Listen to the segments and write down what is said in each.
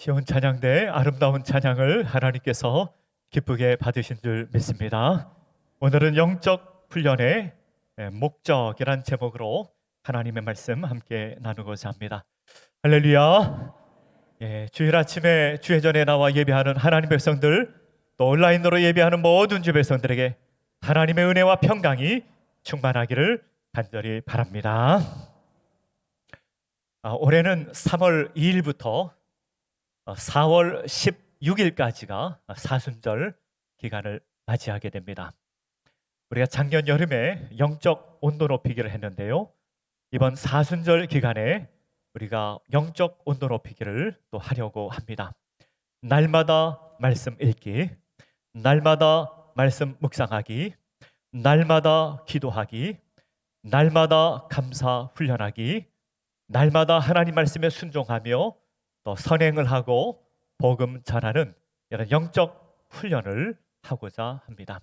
시온 찬양대 아름다운 찬양을 하나님께서 기쁘게 받으신 줄 믿습니다. 오늘은 영적 훈련의 목적이란 제목으로 하나님의 말씀 함께 나누고자 합니다. 할렐루야. 주일 아침에 주회전에 나와 예배하는 하나님 백성들, 또 온라인으로 예배하는 모든 주 백성들에게 하나님의 은혜와 평강이 충만하기를 간절히 바랍니다. 올해는 3월 2일부터 4월 16일까지가 사순절 기간을 맞이하게 됩니다. 우리가 작년 여름에 영적 온도 높이기를 했는데요, 이번 사순절 기간에 우리가 영적 온도 높이기를 또 하려고 합니다. 날마다 말씀 읽기, 날마다 말씀 묵상하기, 날마다 기도하기, 날마다 감사 훈련하기, 날마다 하나님 말씀에 순종하며 또 선행을 하고 복음 전하는 이런 영적 훈련을 하고자 합니다.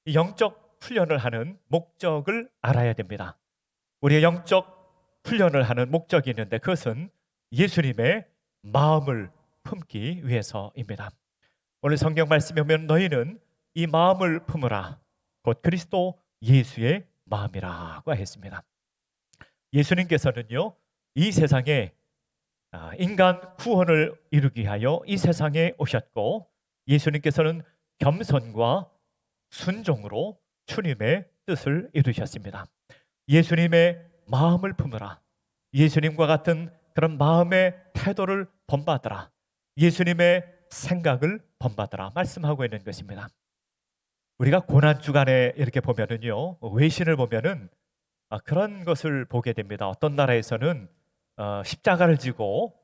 이 영적 훈련을 하는 목적을 알아야 됩니다. 우리의 영적 훈련을 하는 목적이 있는데 그것은 예수님의 마음을 품기 위해서입니다. 오늘 성경 말씀에 보면 너희는 이 마음을 품으라, 곧 그리스도 예수의 마음이라고 했습니다. 예수님께서는요, 이 세상에 인간 구원을 이루기 위하여 이 세상에 오셨고, 예수님께서는 겸손과 순종으로 주님의 뜻을 이루셨습니다. 예수님의 마음을 품으라, 예수님과 같은 그런 마음의 태도를 본받으라, 예수님의 생각을 본받으라 말씀하고 있는 것입니다. 우리가 고난주간에 이렇게 보면은요, 외신을 보면은 그런 것을 보게 됩니다. 어떤 나라에서는 십자가를 지고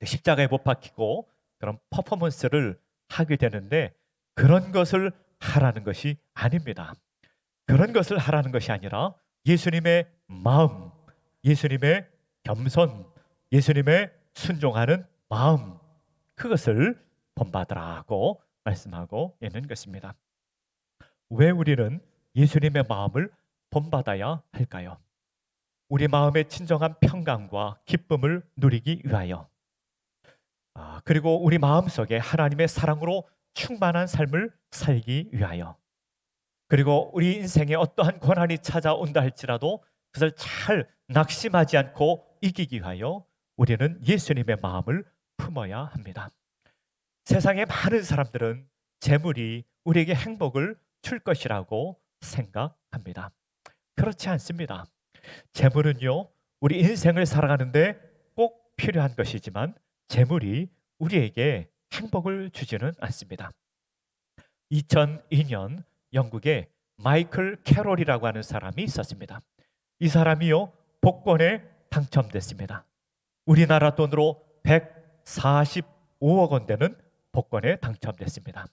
십자가에 못 박히고 그런 퍼포먼스를 하게 되는데, 그런 것을 하라는 것이 아닙니다. 그런 것을 하라는 것이 아니라 예수님의 마음, 예수님의 겸손, 예수님의 순종하는 마음, 그것을 본받으라고 말씀하고 있는 것입니다. 왜 우리는 예수님의 마음을 본받아야 할까요? 우리 마음의 진정한 평강과 기쁨을 누리기 위하여, 그리고 우리 마음속에 하나님의 사랑으로 충만한 삶을 살기 위하여, 그리고 우리 인생에 어떠한 고난이 찾아온다 할지라도 그것을 잘 낙심하지 않고 이기기 위하여 우리는 예수님의 마음을 품어야 합니다. 세상의 많은 사람들은 재물이 우리에게 행복을 줄 것이라고 생각합니다. 그렇지 않습니다. 재물은요, 우리 인생을 살아가는데 꼭 필요한 것이지만 재물이 우리에게 행복을 주지는 않습니다. 2002년 영국에 마이클 캐롤이라고 하는 사람이 있었습니다. 이 사람이요, 복권에 당첨됐습니다. 우리나라 돈으로 145억 원 되는 복권에 당첨됐습니다.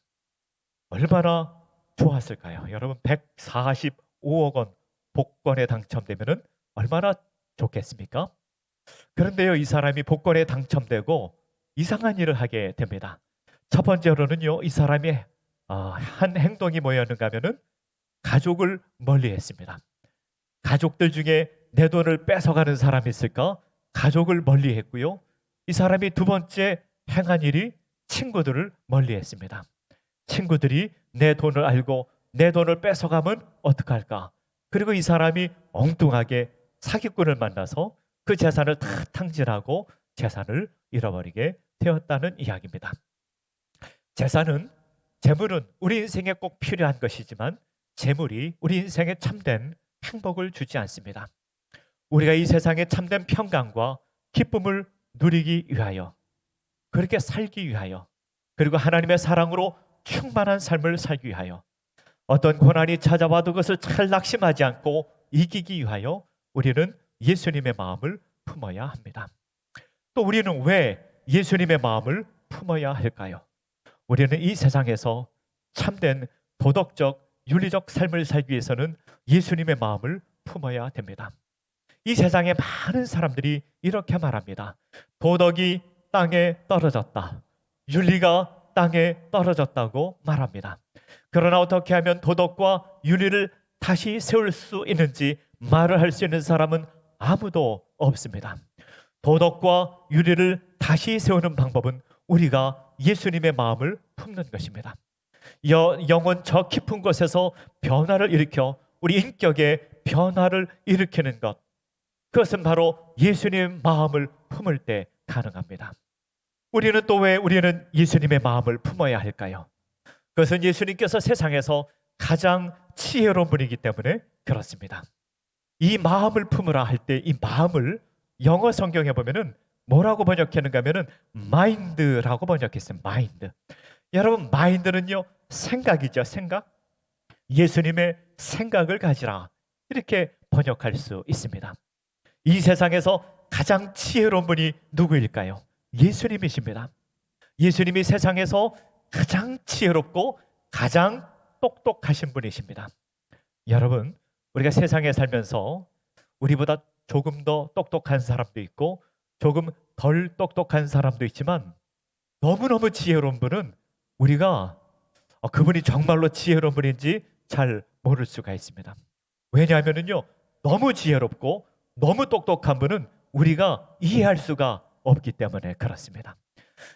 얼마나 좋았을까요? 여러분, 145억 원 복권에 당첨되면 얼마나 좋겠습니까? 그런데요, 이 사람이 복권에 당첨되고 이상한 일을 하게 됩니다. 첫 번째로는요, 이 사람이 한 행동이 뭐였는가 하면은 가족을 멀리했습니다. 가족들 중에 내 돈을 뺏어가는 사람이 있을까? 가족을 멀리했고요. 이 사람이 두 번째 행한 일이 친구들을 멀리했습니다. 친구들이 내 돈을 알고 내 돈을 뺏어가면 어떡할까? 그리고 이 사람이 엉뚱하게 사기꾼을 만나서 그 재산을 다 탕진하고 재산을 잃어버리게 되었다는 이야기입니다. 재물은 우리 인생에 꼭 필요한 것이지만 재물이 우리 인생에 참된 행복을 주지 않습니다. 우리가 이 세상에 참된 평강과 기쁨을 누리기 위하여, 그렇게 살기 위하여, 그리고 하나님의 사랑으로 충만한 삶을 살기 위하여, 어떤 고난이 찾아와도 그것을 잘 낙심하지 않고 이기기 위하여 우리는 예수님의 마음을 품어야 합니다. 또 우리는 왜 예수님의 마음을 품어야 할까요? 우리는 이 세상에서 참된 도덕적, 윤리적 삶을 살기 위해서는 예수님의 마음을 품어야 됩니다. 이 세상에 많은 사람들이 이렇게 말합니다. 도덕이 땅에 떨어졌다, 윤리가 땅에 떨어졌다고 말합니다. 그러나 어떻게 하면 도덕과 윤리를 다시 세울 수 있는지 말을 할 수 있는 사람은 아무도 없습니다. 도덕과 윤리를 다시 세우는 방법은 우리가 예수님의 마음을 품는 것입니다. 영혼 저 깊은 곳에서 변화를 일으켜 우리 인격에 변화를 일으키는 것, 그것은 바로 예수님의 마음을 품을 때 가능합니다. 우리는 또 왜 우리는 예수님의 마음을 품어야 할까요? 그것은 예수님께서 세상에서 가장 지혜로운 분이기 때문에 그렇습니다. 이 마음을 품으라 할 때 이 마음을 영어 성경에 보면은 뭐라고 번역했는가 하면은 마인드라고 번역했어요. 마인드. 여러분, 마인드는요, 생각이죠. 생각. 예수님의 생각을 가지라, 이렇게 번역할 수 있습니다. 이 세상에서 가장 지혜로운 분이 누구일까요? 예수님이십니다. 예수님이 세상에서 가장 지혜롭고 가장 똑똑하신 분이십니다. 여러분, 우리가 세상에 살면서 우리보다 조금 더 똑똑한 사람도 있고 조금 덜 똑똑한 사람도 있지만 너무너무 지혜로운 분은 우리가 그분이 정말로 지혜로운 분인지 잘 모를 수가 있습니다. 왜냐하면요, 너무 지혜롭고 너무 똑똑한 분은 우리가 이해할 수가 없기 때문에 그렇습니다.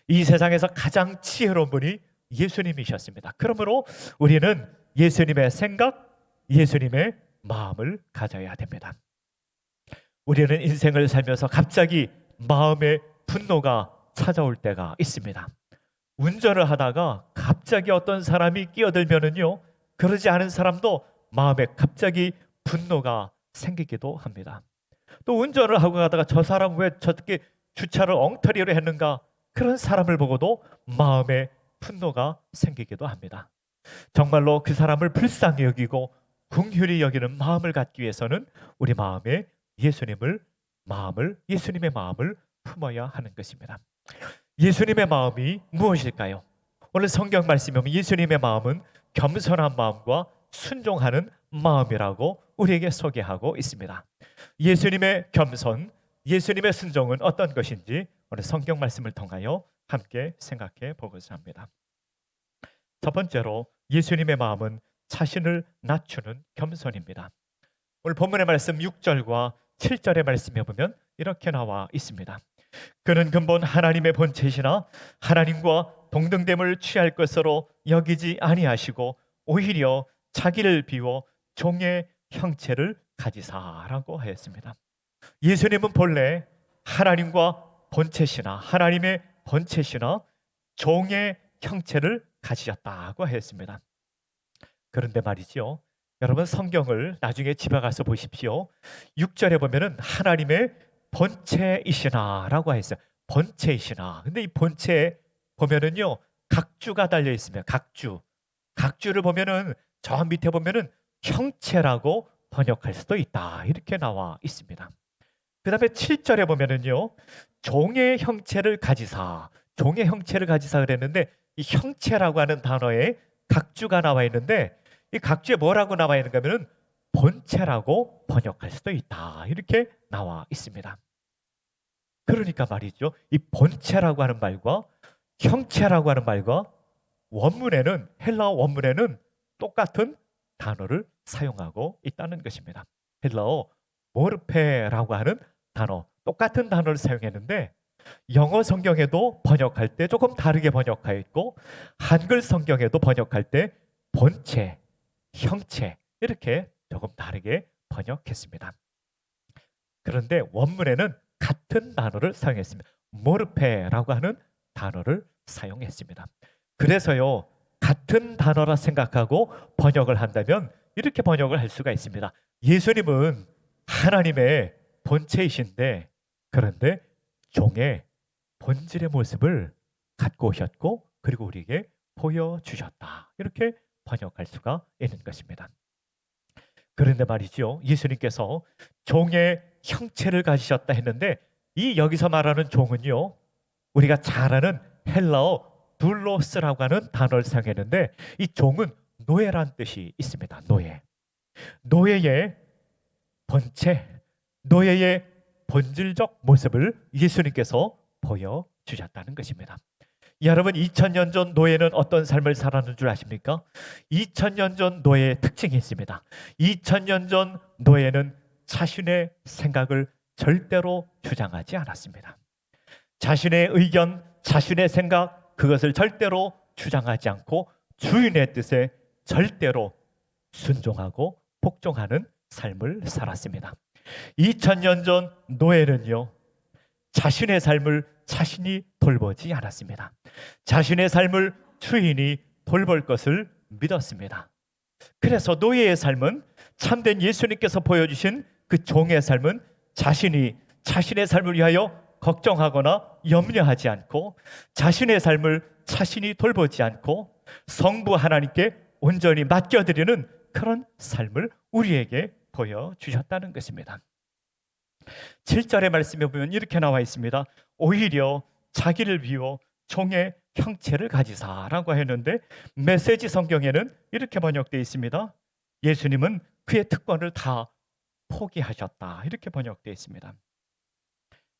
이 세상에서 가장 지혜로운 분이 예수님이셨습니다. 그러므로 우리는 예수님의 생각, 예수님의 마음을 가져야 됩니다. 우리는 인생을 살면서 갑자기 마음의 분노가 찾아올 때가 있습니다. 운전을 하다가 갑자기 어떤 사람이 끼어들면은요, 그러지 않은 사람도 마음에 갑자기 분노가 생기기도 합니다. 또 운전을 하고 가다가 저 사람 왜 저렇게 주차를 엉터리로 했는가, 그런 사람을 보고도 마음에 분노가 생기기도 합니다. 정말로 그 사람을 불쌍히 여기고 긍휼히 여기는 마음을 갖기 위해서는 우리 마음에 예수님의 마음을 품어야 하는 것입니다. 예수님의 마음이 무엇일까요? 오늘 성경 말씀에 보면 예수님의 마음은 겸손한 마음과 순종하는 마음이라고 우리에게 소개하고 있습니다. 예수님의 겸손, 예수님의 순종은 어떤 것인지 오늘 성경 말씀을 통하여 함께 생각해 보고자 합니다. 첫 번째로 예수님의 마음은 자신을 낮추는 겸손입니다. 오늘 본문의 말씀 6절과 7절의 말씀에 보면 이렇게 나와 있습니다. 그는 근본 하나님의 본체시나 하나님과 동등됨을 취할 것으로 여기지 아니하시고 오히려 자기를 비워 종의 형체를 가지사라고 하였습니다. 예수님은 본래 하나님과 본체시나 하나님의 본체시나 종의 형체를 가지셨다고 하였습니다. 그런데 말이죠, 여러분, 성경을 나중에 집에 가서 보십시오. 6절에 보면은 하나님의 본체이시나라고 했어요. 본체이시나. 근데 이 본체에 보면은요, 각주가 달려 있으면 각주를 보면은 저 밑에 보면은 형체라고 번역할 수도 있다, 이렇게 나와 있습니다. 그 다음에 7절에 보면은요, 종의 형체를 가지사 그랬는데 이 형체라고 하는 단어에 각주가 나와 있는데 이 각주에 뭐라고 나와 있는가 하면은 본체라고 번역할 수도 있다, 이렇게 나와 있습니다. 그러니까 말이죠, 이 본체라고 하는 말과 형체라고 하는 말과 헬라어 원문에는 똑같은 단어를 사용하고 있다는 것입니다. 헬라어 모르페라고 하는 단어, 똑같은 단어를 사용했는데 영어 성경에도 번역할 때 조금 다르게 번역하여 있고 한글 성경에도 번역할 때 본체, 형체 이렇게 조금 다르게 번역했습니다. 그런데 원문에는 같은 단어를 사용했습니다. 모르페라고 하는 단어를 사용했습니다. 그래서요, 같은 단어라 생각하고 번역을 한다면 이렇게 번역을 할 수가 있습니다. 예수님은 하나님의 본체이신데 그런데 종의 본질의 모습을 갖고 오셨고 그리고 우리에게 보여주셨다, 이렇게 번역할 수가 있는 것입니다. 그런데 말이죠, 예수님께서 종의 형체를 가지셨다 했는데 이 여기서 말하는 종은요, 우리가 잘 아는 헬라어 둘로스라고 하는 단어를 사용했는데 이 종은 노예란 뜻이 있습니다. 노예의 본체, 노예의 본질적 모습을 예수님께서 보여주셨다는 것입니다. 여러분, 2000년 전 노예는 어떤 삶을 살았는 줄 아십니까? 2000년 전 노예의 특징이 있습니다. 2000년 전 노예는 자신의 생각을 절대로 주장하지 않았습니다. 자신의 의견, 자신의 생각 그것을 절대로 주장하지 않고 주인의 뜻에 절대로 순종하고 복종하는 삶을 살았습니다. 2000년 전 노예는요, 자신의 삶을 자신이 돌보지 않았습니다. 자신의 삶을 주인이 돌볼 것을 믿었습니다. 그래서 노예의 삶은, 참된 예수님께서 보여주신 그 종의 삶은 자신이 자신의 삶을 위하여 걱정하거나 염려하지 않고, 자신의 삶을 자신이 돌보지 않고 성부 하나님께 온전히 맡겨드리는 그런 삶을 우리에게 보여주셨다는 것입니다. 7절의 말씀에 보면 이렇게 나와 있습니다. 오히려 자기를 비워 종의 형체를 가지사라고 했는데, 메시지 성경에는 이렇게 번역되어 있습니다. 예수님은 그의 특권을 다 포기하셨다, 이렇게 번역되어 있습니다.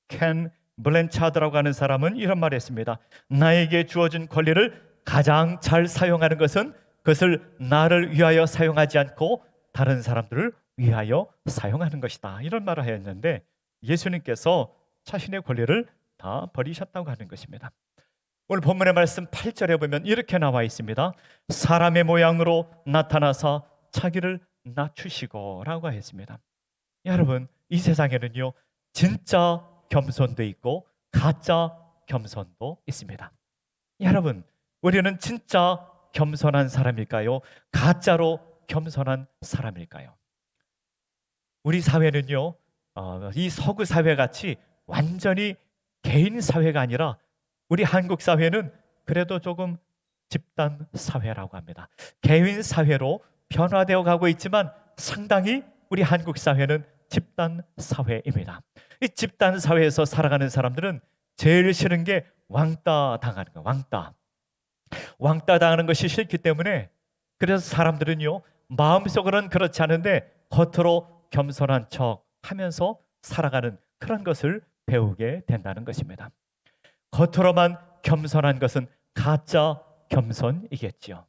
켄 블렌차드라고 하는 사람은 이런 말을 했습니다. 나에게 주어진 권리를 가장 잘 사용하는 것은 그것을 나를 위하여 사용하지 않고 다른 사람들을 위하여 사용하는 것이다, 이런 말을 하였는데, 예수님께서 자신의 권리를 다 버리셨다고 하는 것입니다. 오늘 본문의 말씀 8절에 보면 이렇게 나와 있습니다. 사람의 모양으로 나타나사 자기를 낮추시고 라고 했습니다. 여러분, 이 세상에는요, 진짜 겸손도 있고 가짜 겸손도 있습니다. 여러분, 우리는 진짜 겸손한 사람일까요? 가짜로 겸손한 사람일까요? 우리 사회는요, 이 서구 사회같이 완전히 개인 사회가 아니라 우리 한국 사회는 그래도 조금 집단 사회라고 합니다. 개인 사회로 변화되어 가고 있지만 상당히 우리 한국 사회는 집단 사회입니다. 이 집단 사회에서 살아가는 사람들은 제일 싫은 게 왕따 당하는 거예요. 왕따 당하는 것이 싫기 때문에, 그래서 사람들은요, 마음속으로는 그렇지 않은데 겉으로 겸손한 척 하면서 살아가는 그런 것을 배우게 된다는 것입니다. 겉으로만 겸손한 것은 가짜 겸손이겠지요.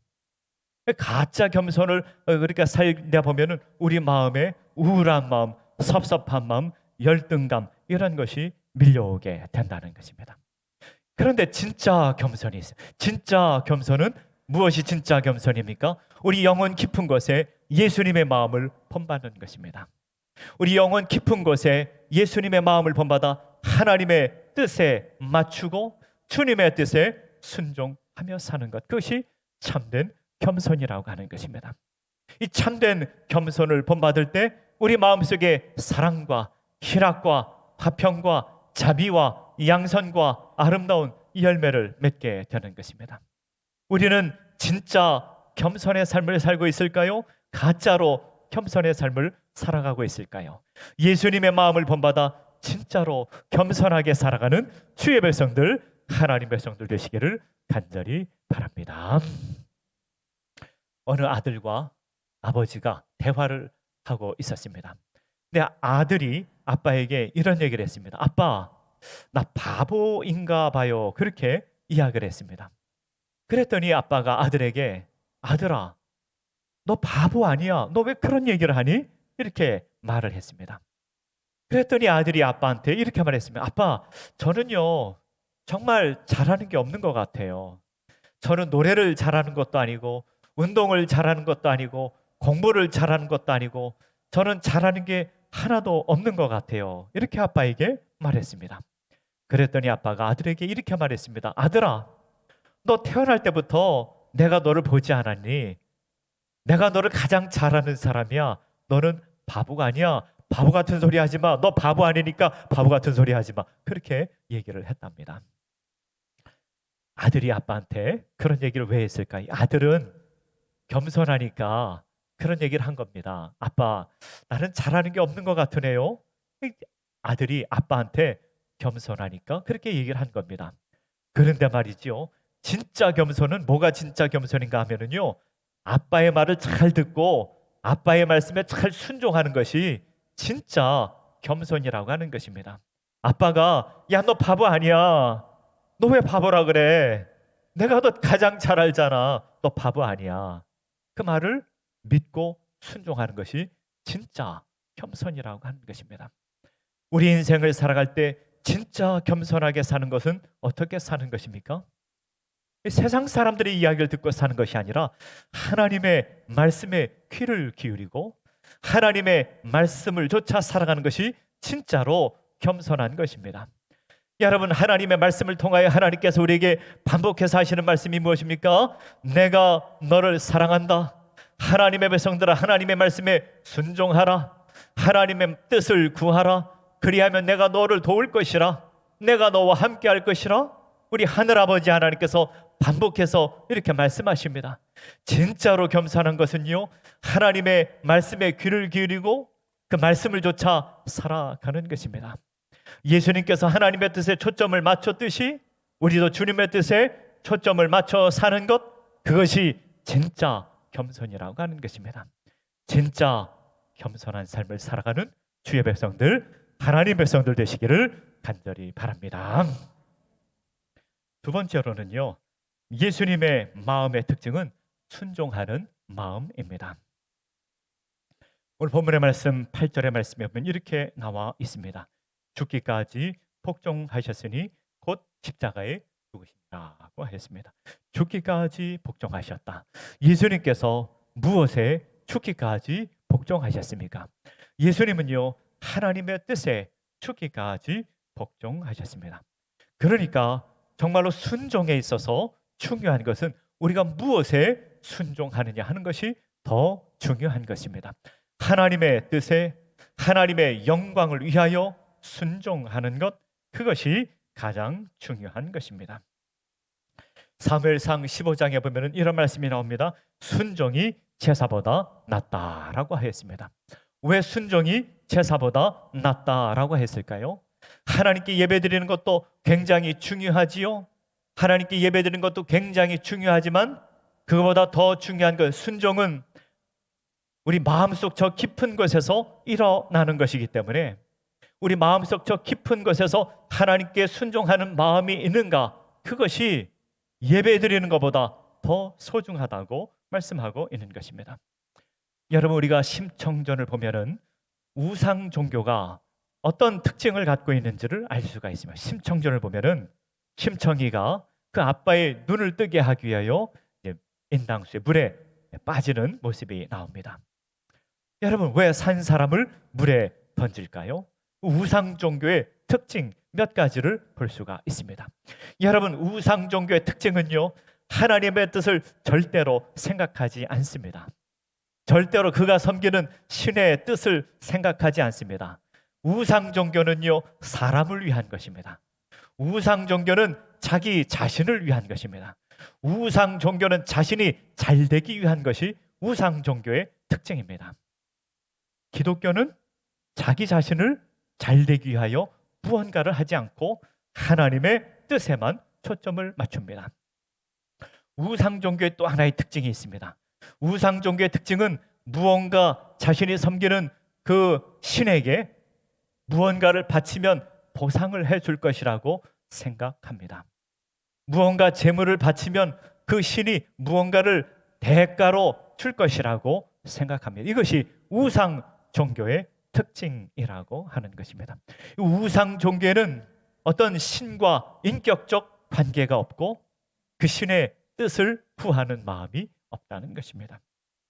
가짜 겸손을 그러니까 살다 보면은 우리 마음에 우울한 마음, 섭섭한 마음, 열등감, 이런 것이 밀려오게 된다는 것입니다. 그런데 진짜 겸손이 있어요. 진짜 겸손은 무엇이 진짜 겸손입니까? 우리 영혼 깊은 곳에 예수님의 마음을 본받는 것입니다. 우리 영혼 깊은 곳에 예수님의 마음을 본받아 하나님의 뜻에 맞추고 주님의 뜻에 순종하며 사는 것, 그것이 참된 겸손이라고 하는 것입니다. 이 참된 겸손을 본받을 때 우리 마음속에 사랑과 희락과 화평과 자비와 양선과 아름다운 이 열매를 맺게 되는 것입니다. 우리는 진짜 겸손의 삶을 살고 있을까요? 가짜로 겸손의 삶을 살아가고 있을까요? 예수님의 마음을 본받아 진짜로 겸손하게 살아가는 주의 백성들, 하나님 백성들 되시기를 간절히 바랍니다. 어느 아들과 아버지가 대화를 하고 있었습니다. 근데 아들이 아빠에게 이런 얘기를 했습니다. 아빠, 나 바보인가 봐요. 그렇게 이야기를 했습니다. 그랬더니 아빠가 아들에게, 아들아, 너 바보 아니야. 너 왜 그런 얘기를 하니? 이렇게 말을 했습니다. 그랬더니 아들이 아빠한테 이렇게 말했습니다. 아빠, 저는요 정말 잘하는 게 없는 것 같아요. 저는 노래를 잘하는 것도 아니고 운동을 잘하는 것도 아니고 공부를 잘하는 것도 아니고 저는 잘하는 게 하나도 없는 것 같아요. 이렇게 아빠에게 말했습니다. 그랬더니 아빠가 아들에게 이렇게 말했습니다. 아들아, 너 태어날 때부터 내가 너를 보지 않았니? 내가 너를 가장 잘하는 사람이야. 너는 바보가 아니야. 바보 같은 소리 하지 마. 너 바보 아니니까 바보 같은 소리 하지 마. 그렇게 얘기를 했답니다. 아들이 아빠한테 그런 얘기를 왜 했을까요? 아들은 겸손하니까 그런 얘기를 한 겁니다. 아빠, 나는 잘하는 게 없는 것 같으네요. 아들이 아빠한테 겸손하니까 그렇게 얘기를 한 겁니다. 그런데 말이죠, 진짜 겸손은 뭐가 진짜 겸손인가 하면은요, 아빠의 말을 잘 듣고 아빠의 말씀에 잘 순종하는 것이 진짜 겸손이라고 하는 것입니다. 아빠가 야, 너 바보 아니야. 너 왜 바보라 그래? 내가 너 가장 잘 알잖아. 너 바보 아니야. 그 말을 믿고 순종하는 것이 진짜 겸손이라고 하는 것입니다. 우리 인생을 살아갈 때 진짜 겸손하게 사는 것은 어떻게 사는 것입니까? 세상 사람들의 이야기를 듣고 사는 것이 아니라 하나님의 말씀에 귀를 기울이고 하나님의 말씀을 쫓아 살아가는 것이 진짜로 겸손한 것입니다. 여러분, 하나님의 말씀을 통하여 하나님께서 우리에게 반복해서 하시는 말씀이 무엇입니까? 내가 너를 사랑한다. 하나님의 백성들아, 하나님의 말씀에 순종하라. 하나님의 뜻을 구하라. 그리하면 내가 너를 도울 것이라. 내가 너와 함께 할 것이라. 우리 하늘아버지 하나님께서 반복해서 이렇게 말씀하십니다. 진짜로 겸손한 것은요, 하나님의 말씀에 귀를 기울이고 그 말씀을 쫓아 살아가는 것입니다. 예수님께서 하나님의 뜻에 초점을 맞췄듯이 우리도 주님의 뜻에 초점을 맞춰 사는 것, 그것이 진짜 겸손이라고 하는 것입니다. 진짜 겸손한 삶을 살아가는 주의 백성들, 하나님 백성들 되시기를 간절히 바랍니다. 두 번째로는요, 예수님의 마음의 특징은 순종하는 마음입니다. 오늘 본문의 말씀 8절의 말씀에 보면 이렇게 나와 있습니다. 죽기까지 복종하셨으니 곧 십자가에 죽으시라고 하였습니다. 죽기까지 복종하셨다. 예수님께서 무엇에 죽기까지 복종하셨습니까? 예수님은요, 하나님의 뜻에 죽기까지 복종하셨습니다. 그러니까 정말로 순종에 있어서 중요한 것은 우리가 무엇에 순종하느냐 하는 것이 더 중요한 것입니다. 하나님의 뜻에, 하나님의 영광을 위하여 순종하는 것, 그것이 가장 중요한 것입니다. 사무엘상 15장에 보면 이런 말씀이 나옵니다. 순종이 제사보다 낫다라고 하였습니다. 왜 순종이 제사보다 낫다라고 했을까요? 하나님께 예배드리는 것도 굉장히 중요하지요. 하나님께 예배드리는 것도 굉장히 중요하지만 그거보다 더 중요한 것, 순종은 우리 마음속 저 깊은 곳에서 일어나는 것이기 때문에 우리 마음속 저 깊은 곳에서 하나님께 순종하는 마음이 있는가, 그것이 예배드리는 것보다 더 소중하다고 말씀하고 있는 것입니다. 여러분, 우리가 심청전을 보면은 우상 종교가 어떤 특징을 갖고 있는지를 알 수가 있습니다. 심청전을 보면은 심청이가 그 아빠의 눈을 뜨게 하기 위하여 인당수에 물에 빠지는 모습이 나옵니다. 여러분, 왜 산 사람을 물에 던질까요? 우상 종교의 특징 몇 가지를 볼 수가 있습니다. 여러분, 우상 종교의 특징은요, 하나님의 뜻을 절대로 생각하지 않습니다. 절대로 그가 섬기는 신의 뜻을 생각하지 않습니다. 우상 종교는요, 사람을 위한 것입니다. 우상 종교는 자기 자신을 위한 것입니다. 우상 종교는 자신이 잘 되기 위한 것이 우상 종교의 특징입니다. 기독교는 자기 자신을 잘 되기 위하여 무언가를 하지 않고 하나님의 뜻에만 초점을 맞춥니다. 우상 종교의 또 하나의 특징이 있습니다. 우상 종교의 특징은 무언가 자신이 섬기는 그 신에게 무언가를 바치면 보상을 해줄 것이라고 생각합니다. 무언가 재물을 바치면 그 신이 무언가를 대가로 줄 것이라고 생각합니다. 이것이 우상 종교의 특징이라고 하는 것입니다. 우상 종교에는 어떤 신과 인격적 관계가 없고 그 신의 뜻을 구하는 마음이 없다는 것입니다.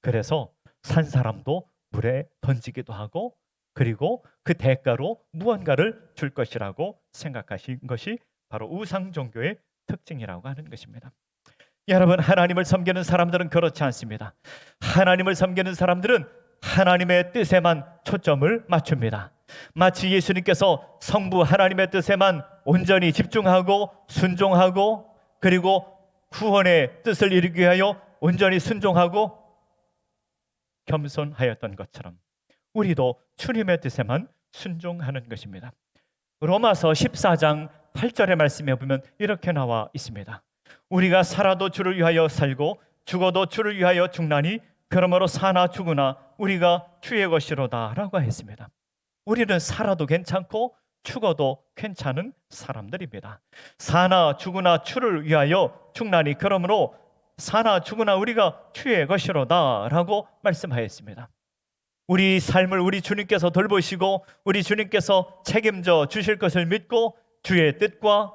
그래서 산 사람도 물에 던지기도 하고 그리고 그 대가로 무언가를 줄 것이라고 생각하신 것이 바로 우상 종교의 특징이라고 하는 것입니다. 여러분, 하나님을 섬기는 사람들은 그렇지 않습니다. 하나님을 섬기는 사람들은 하나님의 뜻에만 초점을 맞춥니다. 마치 예수님께서 성부 하나님의 뜻에만 온전히 집중하고 순종하고 그리고 구원의 뜻을 이루기 위하여 온전히 순종하고 겸손하였던 것처럼 우리도 주님의 뜻에만 순종하는 것입니다. 로마서 14장 8절의 말씀에 보면 이렇게 나와 있습니다. 우리가 살아도 주를 위하여 살고 죽어도 주를 위하여 죽나니 그러므로 사나 죽으나 우리가 주의 것이로다 라고 했습니다. 우리는 살아도 괜찮고 죽어도 괜찮은 사람들입니다. 사나 죽으나 주를 위하여 죽나니 그러므로 사나 죽으나 우리가 주의 것이로다 라고 말씀하였습니다. 우리 삶을 우리 주님께서 돌보시고 우리 주님께서 책임져 주실 것을 믿고 주의 뜻과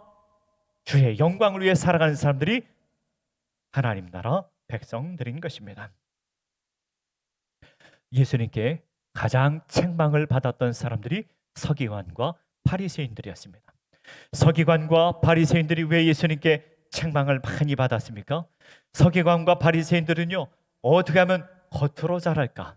주의 영광을 위해 살아가는 사람들이 하나님 나라 백성들인 것입니다. 예수님께 가장 책망을 받았던 사람들이 서기관과 바리새인들이었습니다. 서기관과 바리새인들이 왜 예수님께 책망을 많이 받았습니까? 서기관과 바리새인들은요, 어떻게 하면 겉으로 잘할까?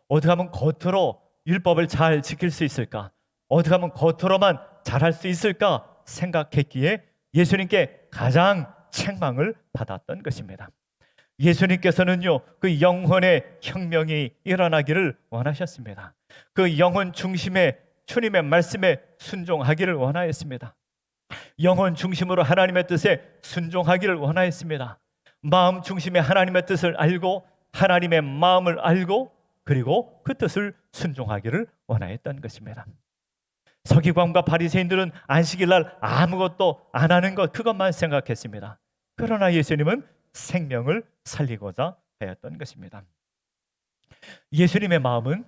어떻게 하면 겉으로 율법을 잘 지킬 수 있을까? 어떻게 하면 겉으로만 잘할 수 있을까 생각했기에 예수님께 가장 책망을 받았던 것입니다. 예수님께서는요, 그 영혼의 혁명이 일어나기를 원하셨습니다. 그 영혼 중심의 주님의 말씀에 순종하기를 원하였습니다. 영혼 중심으로 하나님의 뜻에 순종하기를 원하였습니다. 마음 중심의 하나님의 뜻을 알고 하나님의 마음을 알고 그리고 그 뜻을 순종하기를 원하였던 것입니다. 서기관과 바리새인들은 안식일 날 아무것도 안 하는 것, 그것만 생각했습니다. 그러나 예수님은 생명을 살리고자 하였던 것입니다. 예수님의 마음은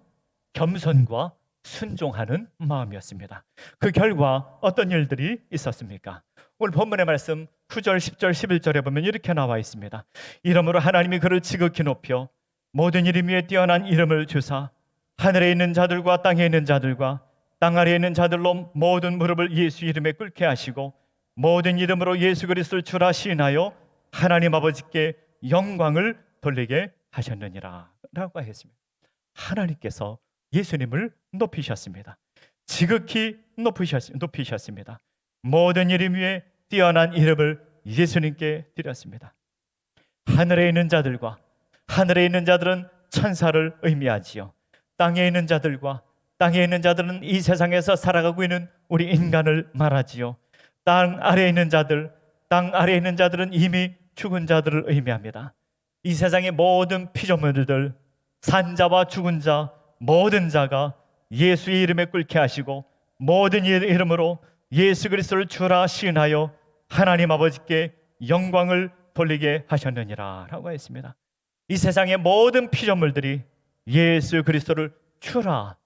겸손과 순종하는 마음이었습니다. 그 결과 어떤 일들이 있었습니까? 오늘 본문의 말씀 9절, 10절, 11절에 보면 이렇게 나와 있습니다. 이러므로 하나님이 그를 지극히 높여 모든 이름 위에 뛰어난 이름을 주사 하늘에 있는 자들과 땅에 있는 자들과 땅 아래에 있는 자들로 모든 무릎을 예수 이름에 꿇게 하시고 모든 이름으로 예수 그리스도를 주라 시인하여 하나님 아버지께 영광을 돌리게 하셨느니라 라고 했습니다. 하나님께서 예수님을 높이셨습니다. 지극히 높이셨습니다. 모든 이름 위에 뛰어난 이름을 예수님께 드렸습니다. 하늘에 있는 자들과 하늘에 있는 자들은 천사를 의미하지요. 땅에 있는 자들과 땅에 있는 자들은 이 세상에서 살아가고 있는 우리 인간을 말하지요. 땅 아래에 있는 자들, 땅 아래에 있는 자들은 이미 죽은 자들을 의미합니다. 이 세상의 모든 피조물들, 산자와 죽은 자, 모든 자가 예수의 이름에 꿇게 하시고 모든 이름으로 예수 그리스도를 주라 시인하여 하나님 아버지께 영광을 돌리게 하셨느니라 라고 했습니다. 이 세상의 모든 피조물들이 예수 그리스도를 주라,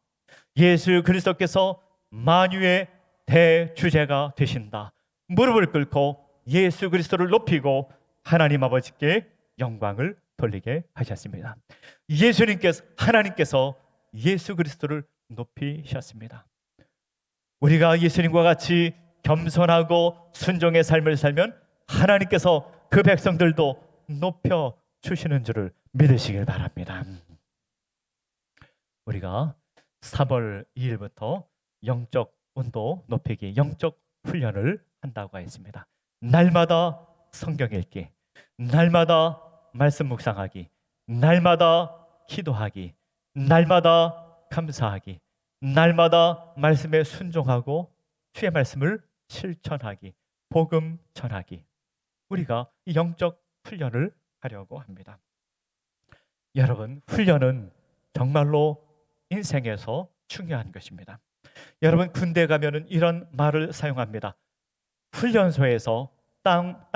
예수 그리스도께서 만유의 대주제가 되신다, 무릎을 꿇고 예수 그리스도를 높이고 하나님 아버지께 영광을 돌리게 하셨습니다. 하나님께서 예수 그리스도를 높이셨습니다. 우리가 예수님과 같이 겸손하고 순종의 삶을 살면 하나님께서 그 백성들도 높여 주시는 줄을 믿으시길 바랍니다. 우리가 3월 2일부터 영적 온도 높이기, 영적 훈련을 한다고 했습니다. 날마다 성경 읽기, 날마다 말씀 묵상하기, 날마다 기도하기, 날마다 감사하기, 날마다 말씀에 순종하고 주의 말씀을 실천하기, 복음 전하기, 우리가 이 영적 훈련을 하려고 합니다. 여러분, 훈련은 정말로 인생에서 중요한 것입니다. 여러분, 군대 가면은 이런 말을 사용합니다. 훈련소에서 땀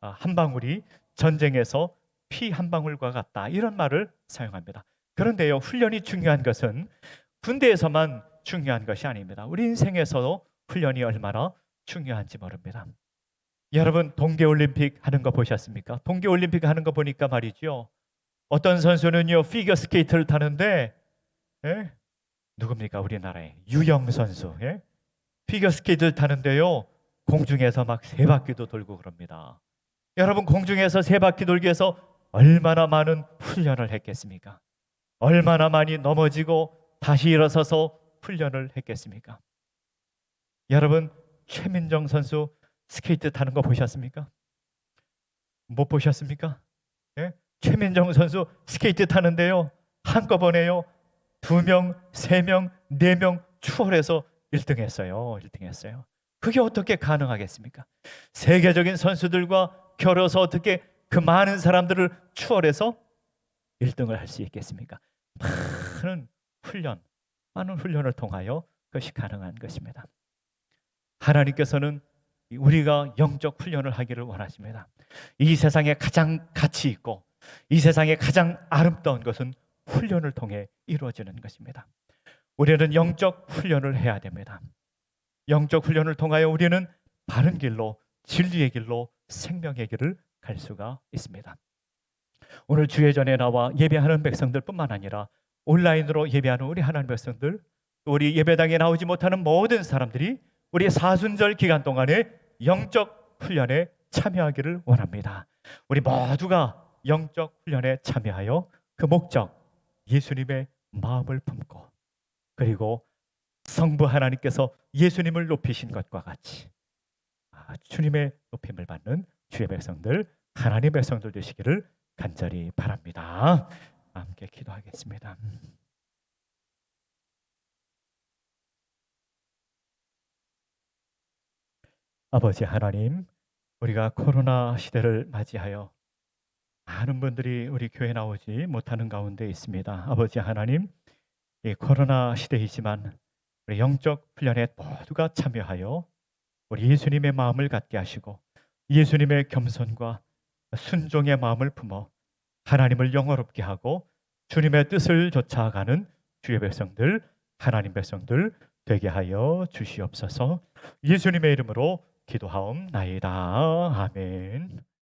한 방울이 전쟁에서 피 한 방울과 같다, 이런 말을 사용합니다. 그런데요, 훈련이 중요한 것은 군대에서만 중요한 것이 아닙니다. 우리 인생에서도 훈련이 얼마나 중요한지 모릅니다. 여러분, 동계올림픽 하는 거 보셨습니까? 동계올림픽 하는 거 보니까 말이죠, 어떤 선수는요 피겨 스케이트를 타는데, 누굽니까? 우리나라의 유영 선수, 피겨 스케이트를 타는데요 공중에서 막 세 바퀴도 돌고 그럽니다. 여러분, 공중에서 세 바퀴 돌기 위해서 얼마나 많은 훈련을 했겠습니까? 얼마나 많이 넘어지고 다시 일어서서 훈련을 했겠습니까? 여러분, 최민정 선수 스케이트 타는 거 보셨습니까? 못 보셨습니까? 최민정 선수 스케이트 타는데요, 한꺼번에요 2명, 3명, 4명 추월해서 1등 했어요. 1등 했어요. 그게 어떻게 가능하겠습니까? 세계적인 선수들과 겨뤄서 어떻게 그 많은 사람들을 추월해서 1등을 할 수 있겠습니까? 많은 훈련을 통하여 그것이 가능한 것입니다. 하나님께서는 우리가 영적 훈련을 하기를 원하십니다. 이 세상에 가장 가치 있고 이 세상에 가장 아름다운 것은 훈련을 통해 이루어지는 것입니다. 우리는 영적 훈련을 해야 됩니다. 영적 훈련을 통하여 우리는 바른 길로, 진리의 길로, 생명의 길을 갈 수가 있습니다. 오늘 주의 전에 나와 예배하는 백성들뿐만 아니라 온라인으로 예배하는 우리 하나님 백성들, 또 우리 예배당에 나오지 못하는 모든 사람들이 우리 사순절 기간 동안에 영적 훈련에 참여하기를 원합니다. 우리 모두가 영적 훈련에 참여하여 그 목적, 예수님의 마음을 품고, 그리고 성부 하나님께서 예수님을 높이신 것과 같이 주님의 높임을 받는 주의 백성들, 하나님의 백성들 되시기를 간절히 바랍니다. 함께 기도하겠습니다. 아버지 하나님, 우리가 코로나 시대를 맞이하여 많은 분들이 우리 교회 나오지 못하는 가운데 있습니다. 아버지 하나님, 이 코로나 시대이지만 우리 영적 훈련에 모두가 참여하여 우리 예수님의 마음을 갖게 하시고 예수님의 겸손과 순종의 마음을 품어 하나님을 영화롭게 하고 주님의 뜻을 쫓아가는 주의 백성들, 하나님 백성들 되게 하여 주시옵소서. 예수님의 이름으로 기도하옵나이다. 아멘.